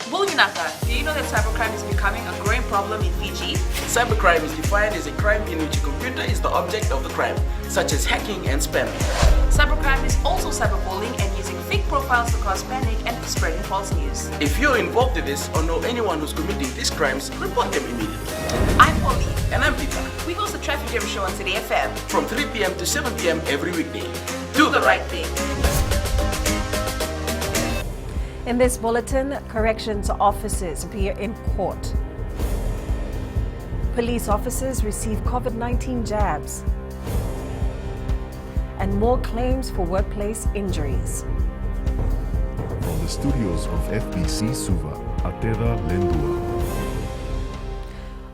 Bulginaka, do you know that cybercrime is becoming a growing problem in Fiji? Cybercrime is defined as a crime in which a computer is the object of the crime, such as hacking and spamming. Cybercrime is also cyberbullying and using fake profiles to cause panic and spreading false news. If you're involved in this or know anyone who's committing these crimes, report them immediately. I'm Polly. And I'm Peter. We host the Traffic Jam Show on City FM. From 3 p.m. to 7 p.m. every weekday. Do the right thing. In this bulletin, corrections officers appear in court. Police officers receive COVID-19 jabs. And more claims for workplace injuries. From the studios of FBC Suva, Atera Lendua.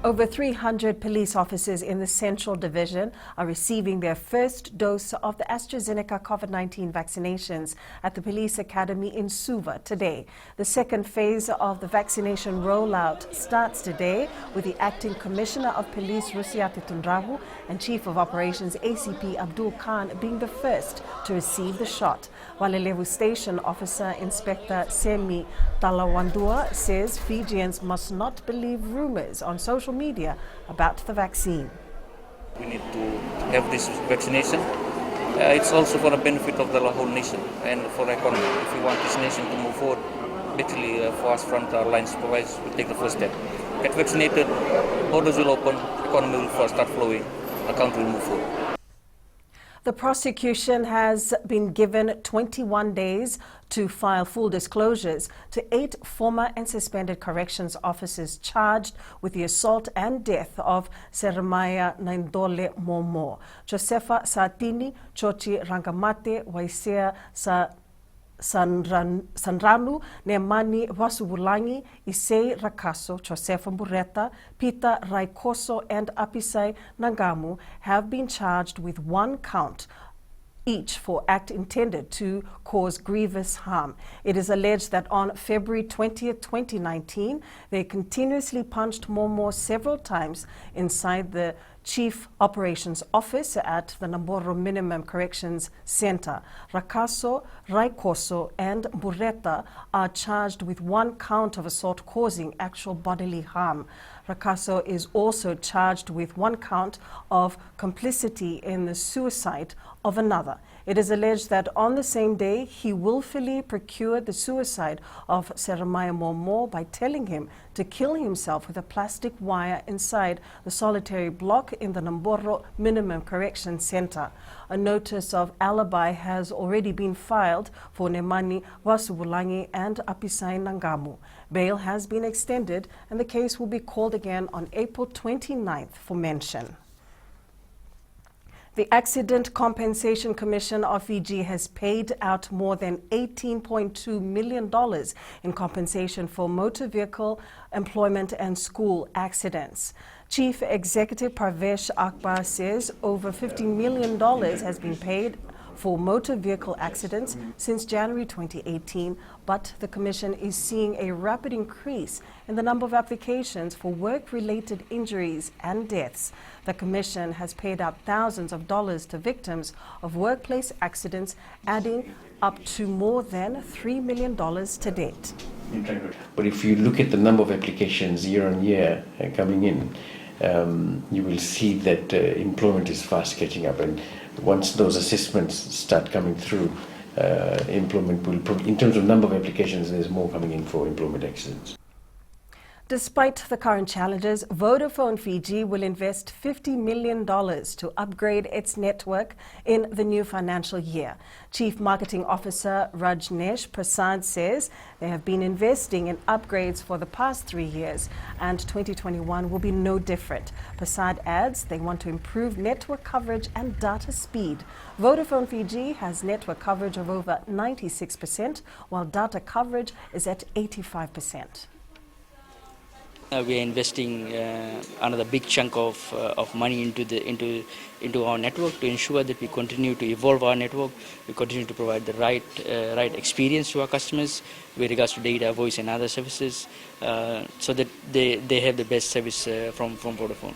Over 300 police officers in the Central Division are receiving their first dose of the AstraZeneca COVID-19 vaccinations at the Police Academy in Suva today. The second phase of the vaccination rollout starts today with the Acting Commissioner of Police Rusiati Tundrahu and Chief of Operations ACP Abdul Khan being the first to receive the shot. Walelevu Station Officer Inspector Semi Talawandua says Fijians must not believe rumors on social media about the vaccine. We need to have this vaccination. It's also for the benefit of the whole nation and for the economy. If we want this nation to move forward, literally for us front line supervisors will take the first step. Get vaccinated, borders will open, economy will first start flowing, the country will move forward. The prosecution has been given 21 days to file full disclosures to 8 former and suspended corrections officers charged with the assault and death of Seremaya Naindole Momo, Josefa Satini, Chochi Rangamate, Waisea Sandranu, Nemani Wasubulangi, Issei Rakaso, Josefa Mbureta, Peter Raikoso and Apisai Nangamu have been charged with 1 count each for act intended to cause grievous harm. It is alleged that on February 20th, 2019, they continuously punched Momo several times inside the Chief Operations Office at the Namboro Minimum Corrections Center. Rakaso, Raikoso and Mbureta are charged with 1 count of assault causing actual bodily harm. Rakaso is also charged with 1 count of complicity in the suicide of another. It is alleged that on the same day, he willfully procured the suicide of Seremaya Momo by telling him to kill himself with a plastic wire inside the solitary block in the Namboro Minimum Correction Center. A notice of alibi has already been filed for Nemani Wasubulangi and Apisai Nangamu. Bail has been extended and the case will be called again on April 29th for mention. The Accident Compensation Commission of Fiji has paid out more than $18.2 million in compensation for motor vehicle, employment and school accidents. Chief Executive Parvesh Akbar says over $15 million has been paid for motor vehicle accidents since January 2018, but the Commission is seeing a rapid increase in the number of applications for work-related injuries and deaths. The Commission has paid out thousands of dollars to victims of workplace accidents, adding up to more than $3 million to date. But if you look at the number of applications year on year coming in, you will see that employment is fast catching up, and once those assessments start coming through, employment will, in terms of number of applications, there's more coming in for employment accidents. Despite the current challenges, Vodafone Fiji will invest $50 million to upgrade its network in the new financial year. Chief Marketing Officer Rajneesh Prasad says they have been investing in upgrades for the past 3 years, and 2021 will be no different. Prasad adds they want to improve network coverage and data speed. Vodafone Fiji has network coverage of over 96%, while data coverage is at 85%. We are investing another big chunk of money into our network to ensure that we continue to evolve our network. We continue to provide the right experience to our customers with regards to data, voice, and other services, so that they have the best service from Vodafone.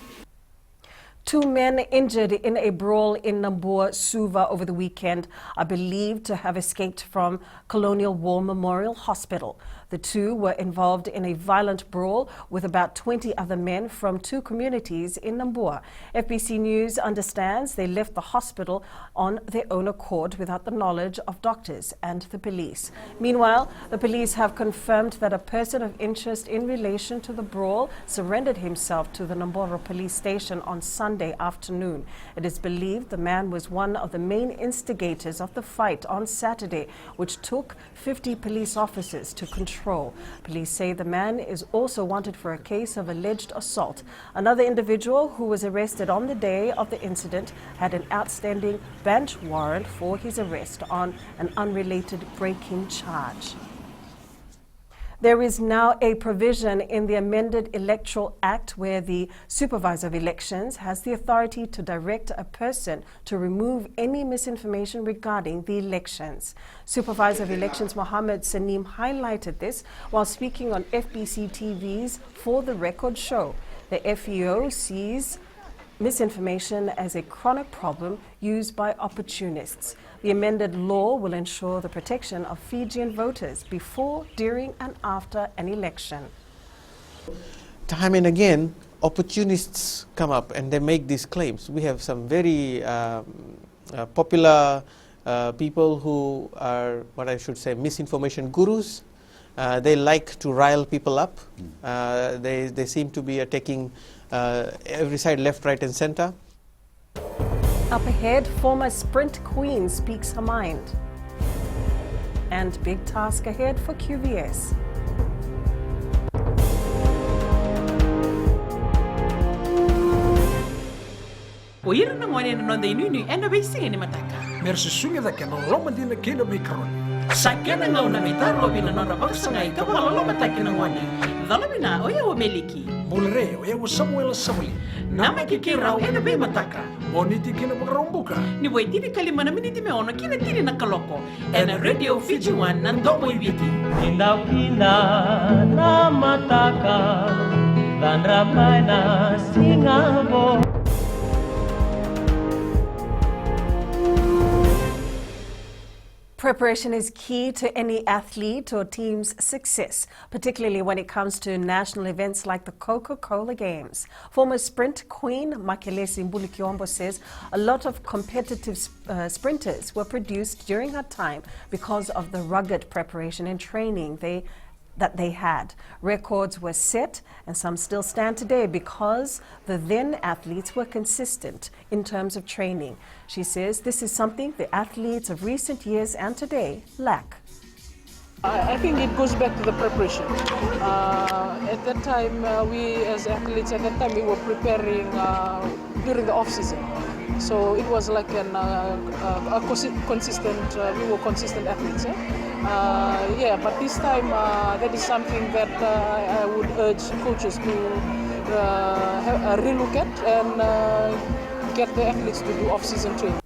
2 men injured in a brawl in Nambour, Suva over the weekend are believed to have escaped from Colonial War Memorial Hospital. The two were involved in a violent brawl with about 20 other men from two communities in Nambua. FBC News understands they left the hospital on their own accord without the knowledge of doctors and the police. Meanwhile, the police have confirmed that a person of interest in relation to the brawl surrendered himself to the Namboro police station on Sunday afternoon. It is believed the man was one of the main instigators of the fight on Saturday, which took 50 police officers to control. Police say the man is also wanted for a case of alleged assault. Another individual who was arrested on the day of the incident had an outstanding bench warrant for his arrest on an unrelated breaking charge. There is now a provision in the amended Electoral Act where the Supervisor of Elections has the authority to direct a person to remove any misinformation regarding the elections. Supervisor of Elections Mohammed Sanim highlighted this while speaking on FBC TV's For the Record show. The FEO sees misinformation as a chronic problem used by opportunists. The amended law will ensure the protection of Fijian voters before, during and after an election. Time and again, opportunists come up and they make these claims. We have some very popular people who are, what I should say, misinformation gurus. They like to rile people up. They seem to be attacking every side, left, right and center. Up ahead, former sprint queen speaks her mind. And big task ahead for QVS. Oira na ngwane na nonde inuni ena beisinga ni mataka. Mersi sunga da kena loma dina kena mikron. Sakena ngau na mitaro bina nona bakasanga ika wala loma taki na ngwane. Dhalabina oya wa meliki. Bulre oya wa Samuel Samuli. Nama kikirau ena bei mataka. Boniti kena bakarombuka. Ni waitini kalimana miniti meona kina tini na kaloko. Ena Radio Fiji 1 na ndomo ibiti. Pinda na mataka. Dan ramai na singabo. Preparation is key to any athlete or team's success, particularly when it comes to national events like the Coca-Cola Games. Former sprint queen Makelesi Mbulikiombo says a lot of competitive sprinters were produced during her time because of the rugged preparation and training that they had. Records were set, and some still stand today because the then athletes were consistent in terms of training. She says this is something the athletes of recent years and today lack. I think it goes back to the preparation. At that time, we as athletes, we were preparing during the off-season. So it was like we were consistent athletes. But this time that is something that I would urge coaches to relook at and get the athletes to do off-season training.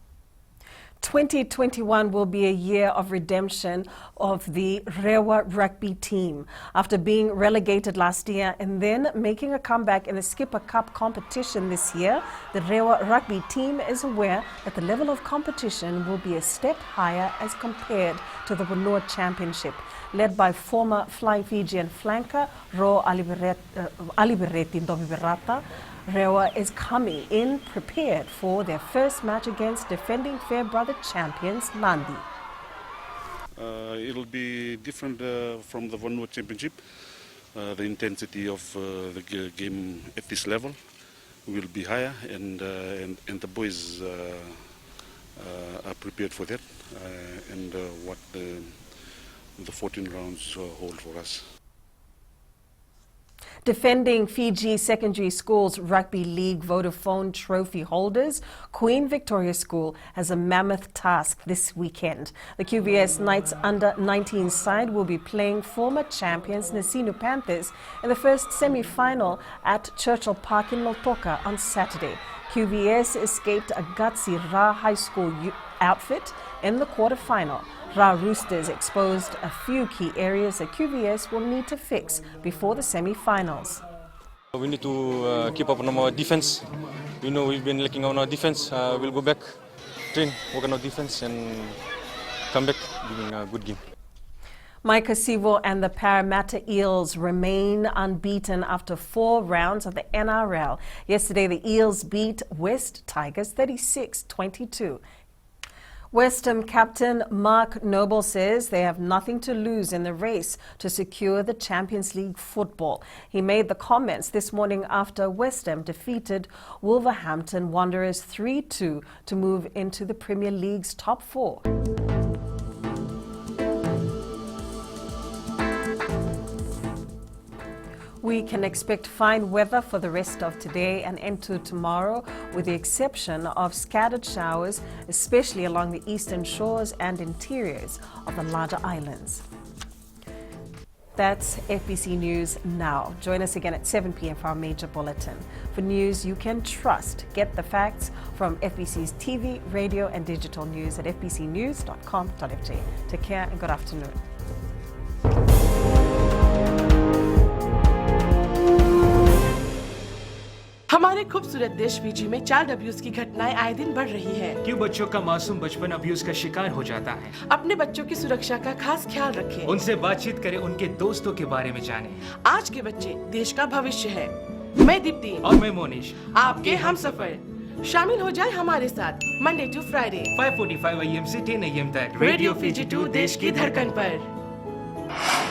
2021 will be a year of redemption of the Rewa Rugby team. After being relegated last year and then making a comeback in the Skipper Cup competition this year, the Rewa Rugby team is aware that the level of competition will be a step higher as compared to the Vanua Championship. Led by former Flying Fijian flanker Ro Alibereti Ndoviberata, Rewa is coming in prepared for their first match against defending Fair Brother champions Nandi. It'll be different from the Vanua Championship. The intensity of the game at this level will be higher, and the boys are prepared for that, and what the 14 rounds hold for us. Defending Fiji Secondary School's Rugby League Vodafone Trophy holders, Queen Victoria School has a mammoth task this weekend. The QVS Knights Under-19 side will be playing former champions Nasinu Panthers in the first semi-final at Churchill Park in Lautoka on Saturday. QVS escaped a gutsy Ra High School outfit in the quarter-final. Ra Roosters exposed a few key areas that QVS will need to fix before the semi-finals. We need to keep up on our defense. We know we've been lacking on our defense. We'll go back, train, work on our defense and come back giving a good game. Micah Sivo and the Parramatta Eels remain unbeaten after 4 rounds of the NRL. Yesterday, the Eels beat West Tigers 36-22. West Ham captain Mark Noble says they have nothing to lose in the race to secure the Champions League football. He made the comments this morning after West Ham defeated Wolverhampton Wanderers 3-2 to move into the Premier League's top 4. We can expect fine weather for the rest of today and into tomorrow, with the exception of scattered showers, especially along the eastern shores and interiors of the larger islands. That's FBC News now. Join us again at 7 p.m. for our major bulletin. For news you can trust, get the facts from FBC's TV, radio and digital news at fbcnews.com.fj. Take care and good afternoon. हमारे खूबसूरत देश Fiji में child abuse की घटनाएं आए दिन बढ़ रही हैं। क्यों बच्चों का मासूम बचपन अब्यूज का शिकार हो जाता है? अपने बच्चों की सुरक्षा का खास ख्याल रखें। उनसे बातचीत करें, उनके दोस्तों के बारे में जानें। आज के बच्चे देश का भविष्य है। मैं दीप्ति और मैं मोनिश, आपके हमसफर। शामिल हो जाए हमारे साथ मंडे टू फ्राइडे 5:45 AM से 10 AM तक रेडियो फिजी 2 देश की धड़कन पर।